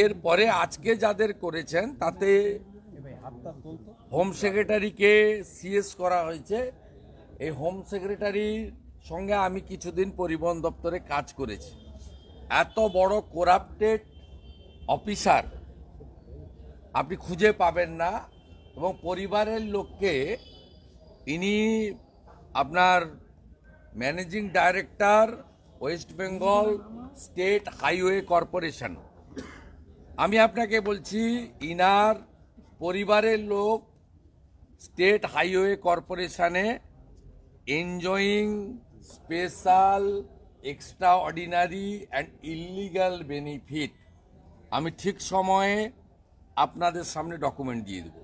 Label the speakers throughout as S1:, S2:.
S1: এরপরে আজকে যাদের করেছেন তাতে হোম সেক্রেটারিকে সিএস করা হয়েছে। এই হোম সেক্রেটারির সঙ্গে আমি কিছুদিন পরিবহন দপ্তরে কাজ করেছি। এত বড় করাপ্টেড অফিসার আপনি খুঁজে পাবেন না, এবং পরিবারের লোককে তিনি আপনার managing director west Bengal state highway corporation. আমি আপনাকে বলছি ইনার পরিবারের লোক স্টেট হাইওয়ে কর্পোরেশনে enjoying special extraordinary and illegal benefit. আমি ঠিক সময়ে আপনাদের সামনে ডকুমেন্ট দিয়ে দেব।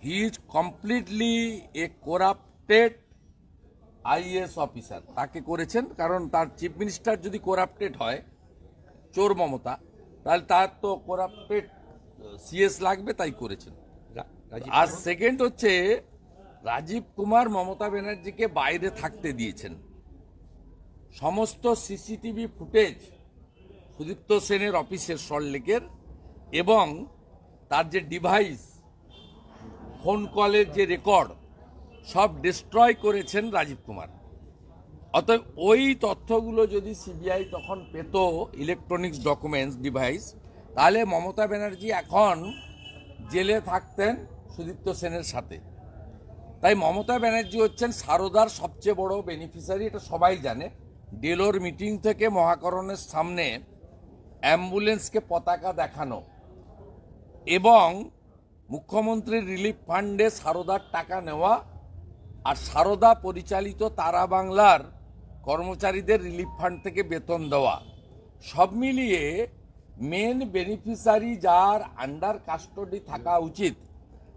S1: He is completely a corrupted IAS officer. তাকে করেছেন কারণ তার চিফ মিনিস্টার যদি করাপ্টেড হয়, চোর মমতা, তাহলে তার তো করাপ্টেড সিএস লাগবে, তাই করেছেন। আর সেকেন্ড হচ্ছে রাজীব কুমার মমতা ব্যানার্জিকে বাইরে থাকতে দিয়েছেন। সমস্ত সিসিটিভি ফুটেজ সুদীপ্ত সেনের অফিসের সল্টলেকের এবং তার যে ডিভাইস ফোন কলের যে রেকর্ড সব ডিস্ট্রয় করেছেন রাজীব কুমার। অতএব ওই তথ্যগুলো যদি সিবিআই তখন পেত, ইলেকট্রনিক্স ডকুমেন্টস ডিভাইস, তাহলে মমতা ব্যানার্জি এখন জেলে থাকতেন সুদীপ্ত সেনের সাথে। তাই মমতা ব্যানার্জি হচ্ছেন সারদার সবচেয়ে বড় বেনিফিশিয়ারি, এটা সবাই জানে। ডেলোর মিটিং থেকে মহাকরণের সামনে অ্যাম্বুলেন্সকে পতাকা দেখানো এবং মুখ্যমন্ত্রীর রিলিফ ফান্ডে সারদার টাকা নেওয়া আর সারদা পরিচালিত তারা বাংলার কর্মচারীদের রিলিফ ফান্ড থেকে বেতন দেওয়া, সব মিলিয়ে মেন বেনিফিশিয়ারি যার আন্ডার কাস্টডি থাকা উচিত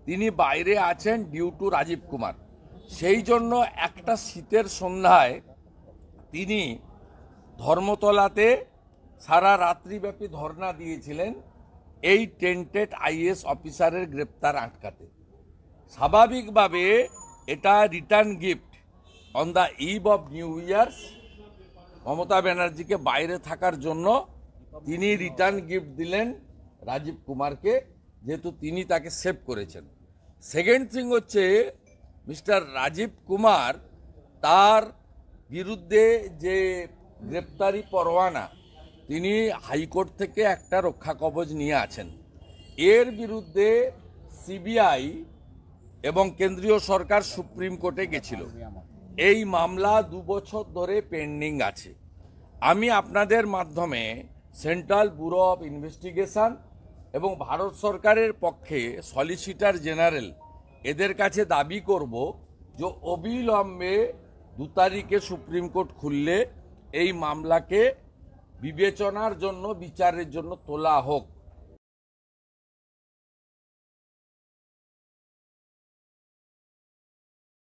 S1: তিনি বাইরে আছেন ডিউ টু রাজীব কুমার। সেই জন্য একটা শীতের সন্ধ্যায় তিনি ধর্মতলাতে সারা রাত্রিব্যাপী ধর্ণা দিয়েছিলেন এই টেন্টেড আইএএস অফিসারের গ্রেপ্তার আটকাতে। স্বাভাবিকভাবে এটা return gift on the eve of New Year's. Mamata ব্যানার্জিকে বাইরে থাকার জন্য তিনি রিটার্ন গিফট দিলেন রাজীব কুমারকে, যেহেতু তিনি তাকে সেভ করেছেন। সেকেন্ড থিং হচ্ছে মিস্টার রাজীব কুমার, তার বিরুদ্ধে যে গ্রেপ্তারি পরোয়ানা তিনি হাইকোর্ট থেকে একটা রক্ষা কবচ নিয়ে আছেন। এর বিরুদ্ধে সিবিআই এবং কেন্দ্রীয় সরকার সুপ্রিম কোর্টে গেছিল। এই মামলা 2 বছর ধরে পেন্ডিং আছে। আমি আপনাদের মাধ্যমে সেন্ট্রাল ব্যুরো অফ ইনভেস্টিগেশন এবং ভারত সরকারের পক্ষে সলিসিটর জেনারেল এদের কাছে দাবি করব যে অবিলম্বে 2 তারিখে সুপ্রিম কোর্ট খুললে এই মামলাকে বিবেচনার জন্য বিচারের জন্য তোলা হোক।